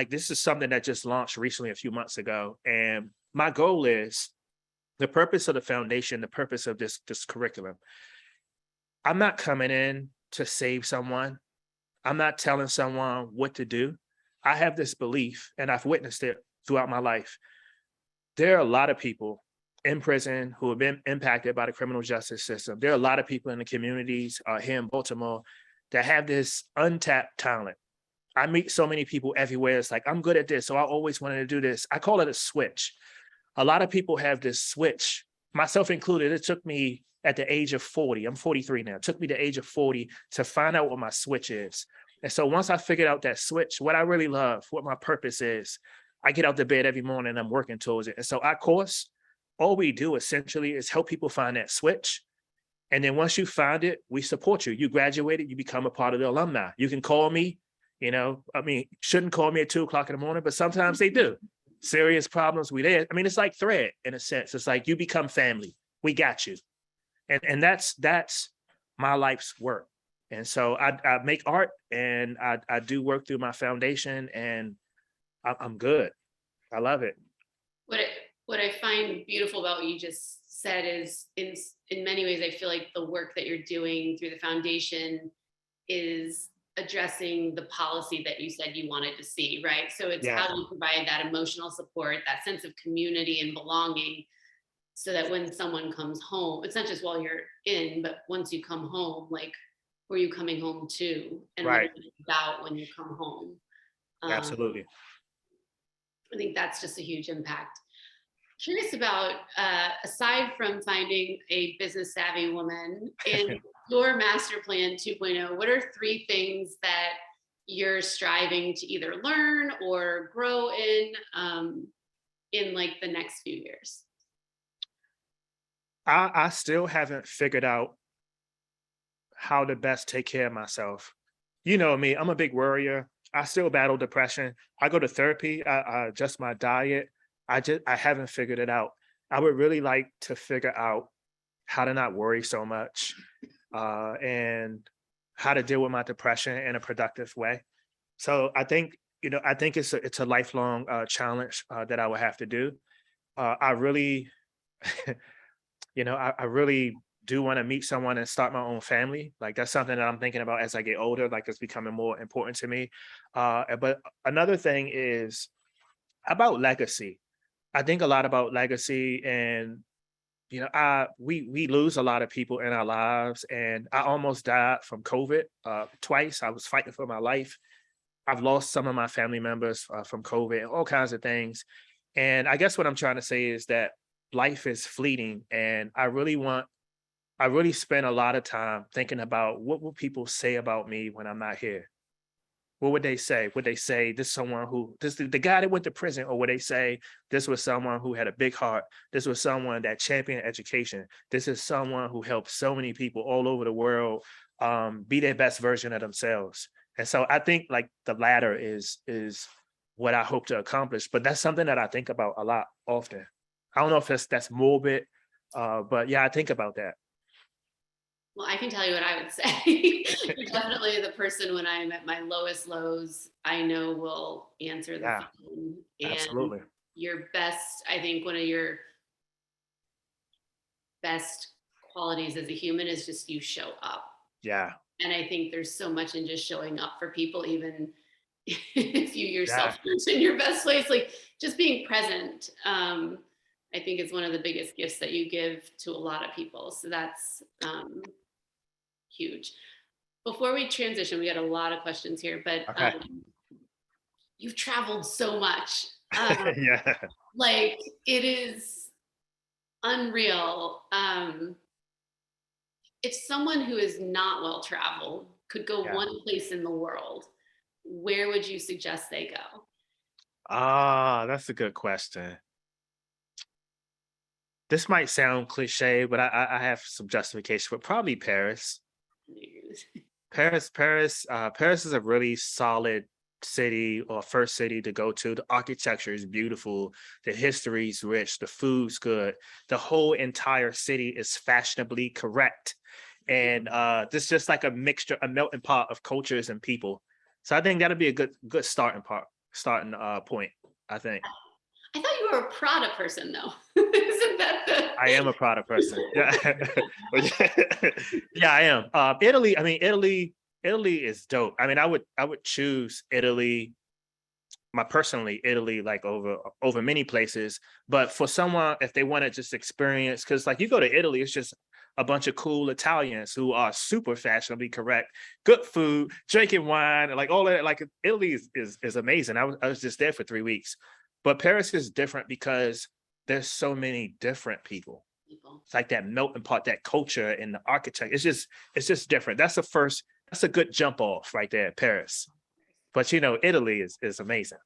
this is something that just launched recently a few months ago. And my goal is the purpose of the foundation, the purpose of this curriculum. I'm not coming in to save someone. I'm not telling someone what to do. I have this belief, and I've witnessed it throughout my life. There are a lot of people in prison who have been impacted by the criminal justice system. There are a lot of people in the communities here in Baltimore that have this untapped talent. I meet so many people everywhere. It's like, I'm good at this, so I always wanted to do this. I call it a switch. A lot of people have this switch, myself included. It took me at the age of 40, I'm 43 now, it took me the age of 40 to find out what my switch is. And so once I figured out that switch, what I really love, what my purpose is, I get out the bed every morning and I'm working towards it. And so our course, all we do essentially is help people find that switch. And then once you find it, we support you. You graduated, you become a part of the alumni. You can call me, shouldn't call me at 2:00 in the morning, but sometimes they do. Serious problems, we there. It's like thread in a sense. It's like you become family. We got you. And that's my life's work. And so I make art and I do work through my foundation and I'm good. I love it. What I find beautiful about what you just said is in many ways, I feel like the work that you're doing through the foundation is addressing the policy that you said you wanted to see, right? So it's how do you provide that emotional support, that sense of community and belonging, so that when someone comes home, it's not just while you're in, but once you come home, like, who are you coming home to? And right. What it's about when you come home. Absolutely. I think that's just a huge impact. Curious about, aside from finding a business savvy woman in your master plan 2.0, what are 3 things that you're striving to either learn or grow in like the next few years? I still haven't figured out how to best take care of myself. You know me, I'm a big worrier. I still battle depression. I go to therapy. I adjust my diet. I haven't figured it out. I would really like to figure out how to not worry so much and how to deal with my depression in a productive way. So I think, I think it's a lifelong challenge that I would have to do. I really, I really do want to meet someone and start my own family. Like that's something that I'm thinking about as I get older. Like it's becoming more important to me. But another thing is about legacy. I think a lot about legacy, and we lose a lot of people in our lives, and I almost died from COVID twice. I was fighting for my life. I've lost some of my family members from COVID and all kinds of things. And I guess what I'm trying to say is that life is fleeting, and I really spend a lot of time thinking about what will people say about me when I'm not here. What would they say? Would they say this is someone who this the guy that went to prison, or would they say this was someone who had a big heart? This was someone that championed education. This is someone who helped so many people all over the world be their best version of themselves. And so I think like the latter is what I hope to accomplish. But that's something that I think about a lot often. I don't know if that's morbid, but yeah, I think about that. Well, I can tell you what I would say. You're definitely the person when I'm at my lowest lows, I know will answer the Yeah, phone. And absolutely. your best, I think one of your best qualities as a human is just you show up. Yeah, And I think there's so much in just showing up for people, even if you yeah, yourself aren't in your best place, like just being present. I think is one of the biggest gifts that you give to a lot of people. So that's huge. Before we transition, we got a lot of questions here, but okay. you've traveled so much. Yeah, Like it is unreal. If someone who is not well traveled could go yeah. one place in the world, where would you suggest they go? Ah, that's a good question. This might sound cliche, but I have some justification, but probably Paris. Paris is a really solid city, or first city to go to. The architecture is beautiful, the history is rich, the food's good. The whole entire city is fashionably correct. And this just like a mixture, a melting pot of cultures and people. So I think that'll be a good starting point, I think. I thought you were a Prada person, though. Isn't that I am a the? Prada person. Yeah. But yeah, yeah, I am. Italy, I mean, Italy is dope. I mean, I would choose Italy, my personally Italy, like over many places. But for someone, if they want to just experience, because like you go to Italy, it's just a bunch of cool Italians who are super fashionably correct, good food, drinking wine, and like all that. Like Italy is amazing. I was just there for 3 weeks. But Paris is different because there's so many different people. People. It's like that melting pot, that culture and the architect. It's just different. That's a good jump off right there, Paris. But Italy is amazing.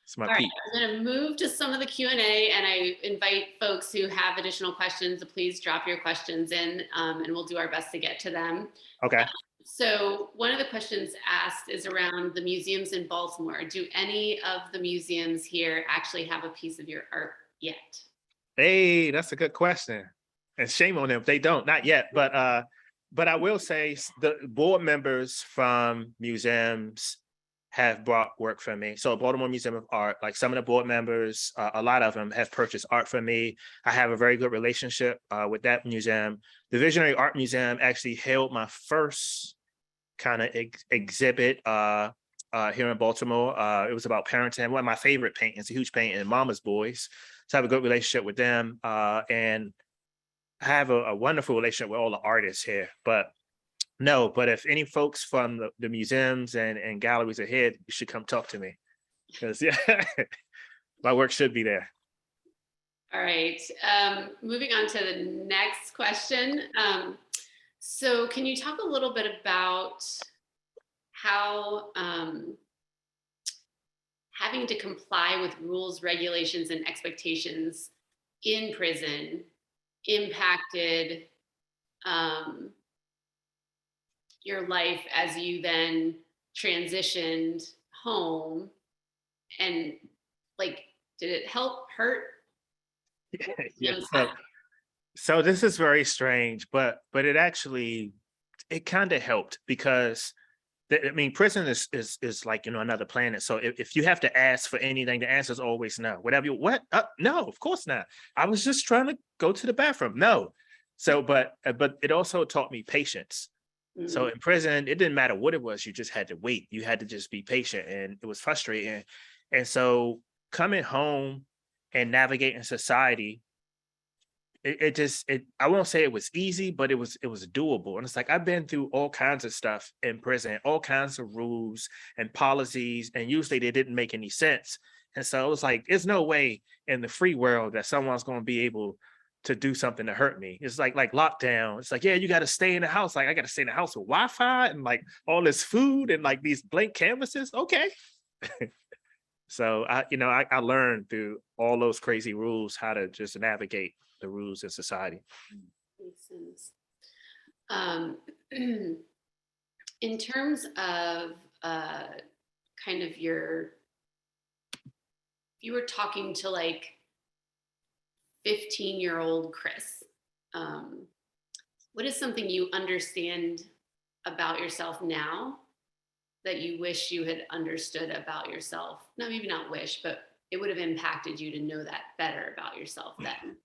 It's my All right, peak. I'm going to move to some of the Q&A, and I invite folks who have additional questions to please drop your questions in, and we'll do our best to get to them. Okay. So one of the questions asked is around the museums in Baltimore. Do any of the museums here actually have a piece of your art yet? Hey, that's a good question. And shame on them if they don't, not yet. But I will say the board members from museums have brought work for me. So Baltimore Museum of Art, like some of the board members, a lot of them have purchased art for me. I have a very good relationship with that museum. The Visionary Art Museum actually held my first kind of exhibit here in Baltimore. It was about parenting. One of my favorite paintings, a huge painting, Mama's Boys. So I have a good relationship with them. And I have a wonderful relationship with all the artists here. But no, but if any folks from the museums and galleries are here, you should come talk to me. Because yeah, my work should be there. All right, moving on to the next question. So can you talk a little bit about how having to comply with rules, regulations, and expectations in prison impacted your life as you then transitioned home, and like, did it help, hurt? Yeah. No. So this is very strange, but it kind of helped because I mean, prison is like, another planet. So if you have to ask for anything, the answer is always no. Whatever you, what? No, of course not. I was just trying to go to the bathroom. No. So, but it also taught me patience. So Mm. in prison, it didn't matter what it was. You just had to wait. You had to just be patient, and it was frustrating. And so coming home and navigating society, I won't say it was easy, but it was doable. And it's like I've been through all kinds of stuff in prison, all kinds of rules and policies, and usually they didn't make any sense. And so it was like, there's no way in the free world that someone's going to be able to do something to hurt me. It's like lockdown. It's like, yeah, you got to stay in the house. Like I got to stay in the house with Wi-Fi and like all this food and like these blank canvases. Okay. So I learned through all those crazy rules how to just navigate the rules in society. Makes sense. Um, in terms of kind of you were talking to like 15-year-old Chris. What is something you understand about yourself now that you wish you had understood about yourself? No, maybe not wish, but it would have impacted you to know that better about yourself then.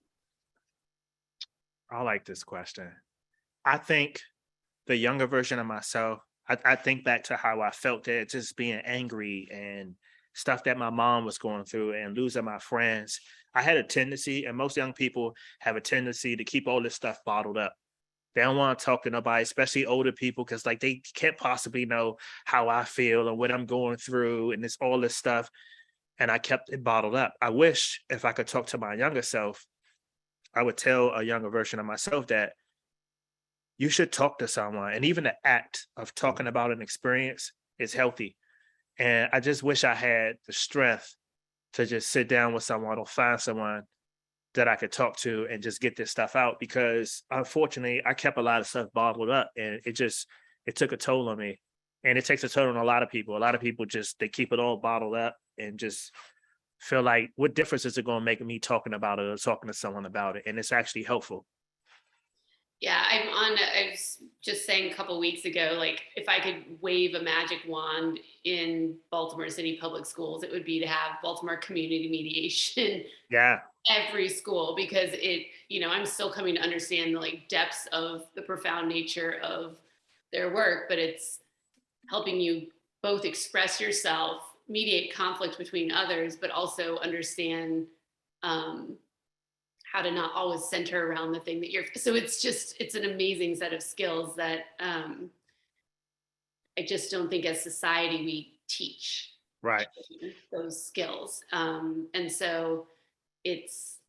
I like this question. I think the younger version of myself, I think back to how I felt there, just being angry and stuff that my mom was going through and losing my friends. I had a tendency, and most young people have a tendency to keep all this stuff bottled up. They don't want to talk to nobody, especially older people, because like they can't possibly know how I feel and what I'm going through, and it's all this stuff. And I kept it bottled up. I wish if I could talk to my younger self, I would tell a younger version of myself that you should talk to someone. And even the act of talking about an experience is healthy. And I just wish I had the strength to just sit down with someone or find someone that I could talk to and just get this stuff out, because unfortunately I kept a lot of stuff bottled up, and it took a toll on me. And it takes a toll on a lot of people. A lot of people just, they keep it all bottled up and just feel like, what difference is it going to make me talking about it or talking to someone about it? And it's actually helpful. Yeah, I was just saying a couple weeks ago, like if I could wave a magic wand in Baltimore City public schools, it would be to have Baltimore community mediation Yeah. every school, because I'm still coming to understand the like depths of the profound nature of their work, but it's helping you both express yourself, mediate conflict between others, but also understand how to not always center around the thing that so it's an amazing set of skills that I just don't think as society we teach Right. those skills. And so it's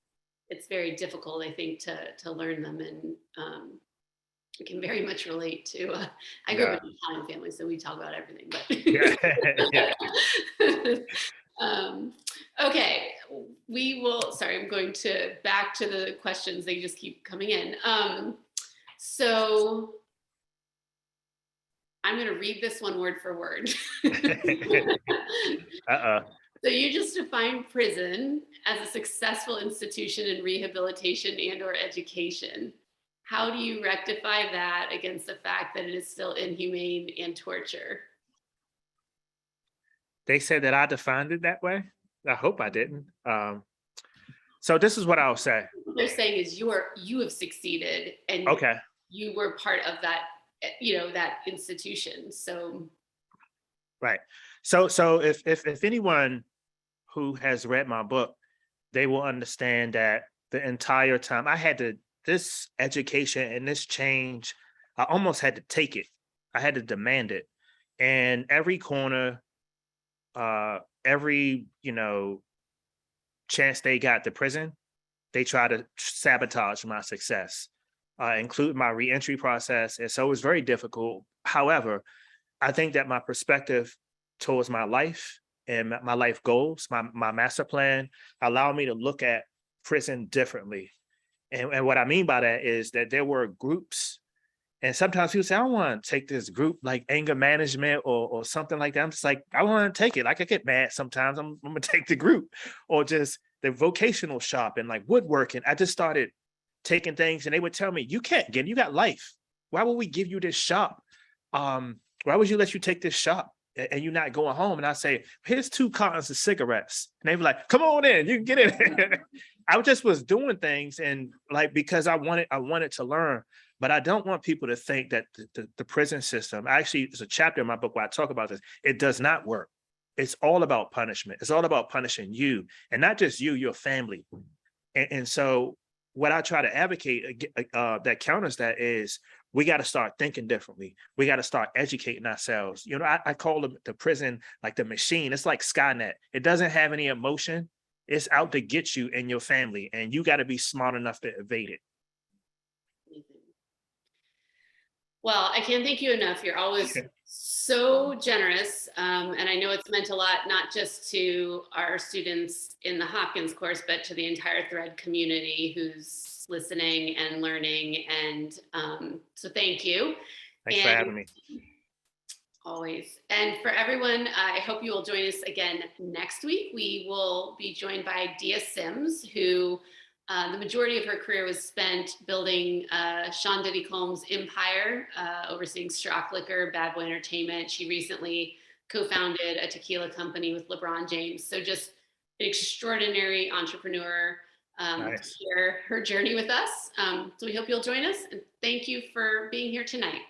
very difficult, I think, to learn them. And I can very much relate to, I grew up in an Italian family, so we talk about everything, but Yeah. Yeah. okay, sorry, I'm going back to the questions. They just keep coming in. So I'm going to read this one word for word. Uh-oh. So you just defined prison as a successful institution in rehabilitation and or education. How do you rectify that against the fact that it is still inhumane and torture? They said that I defined it that way. I hope I didn't. So this is what I'll say. What they're saying is you have succeeded, and Okay. you were part of that, that institution. So Right. So if anyone who has read my book, they will understand that the entire time I had this education and this change, I almost had to take it. I had to demand it. And every corner, every, chance they got to prison, they try to sabotage my success, include my reentry process. And so it was very difficult. However, I think that my perspective towards my life and my life goals, my master plan, allow me to look at prison differently. And what I mean by that is that there were groups, and sometimes people say, I don't want to take this group like anger management or something like that. I'm just like, I want to take it. Like I get mad sometimes. I'm going to take the group, or just the vocational shop and like woodworking. I just started taking things, and they would tell me, you can't get it. You got life. Why would we give you this shop? why would you let you take this shot and you're not going home? And I say, here's 2 cartons of cigarettes. And they were like, come on in, you can get in. I just was doing things and like, because I wanted to learn, but I don't want people to think that the prison system, actually, there's a chapter in my book where I talk about this. It does not work. It's all about punishment. It's all about punishing you, and not just you, your family. And so what I try to advocate that counters that is we got to start thinking differently. We got to start educating ourselves. You know, I call the prison like the machine. It's like Skynet. It doesn't have any emotion. It's out to get you and your family, and you got to be smart enough to evade it. Well, I can't thank you enough. You're always so generous. And I know it's meant a lot, not just to our students in the Hopkins course, but to the entire Thread community who's listening and learning. And so thank you. Thanks for having me. Always. And for everyone, I hope you will join us again next week. We will be joined by Dia Sims, who the majority of her career was spent building Sean Diddy Combs' empire, overseeing Strock Liquor, Bad Boy Entertainment. She recently co-founded a tequila company with LeBron James. So just an extraordinary entrepreneur. Nice. To share her journey with us. So we hope you'll join us. And thank you for being here tonight.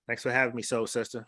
Thanks for having me, soul sister.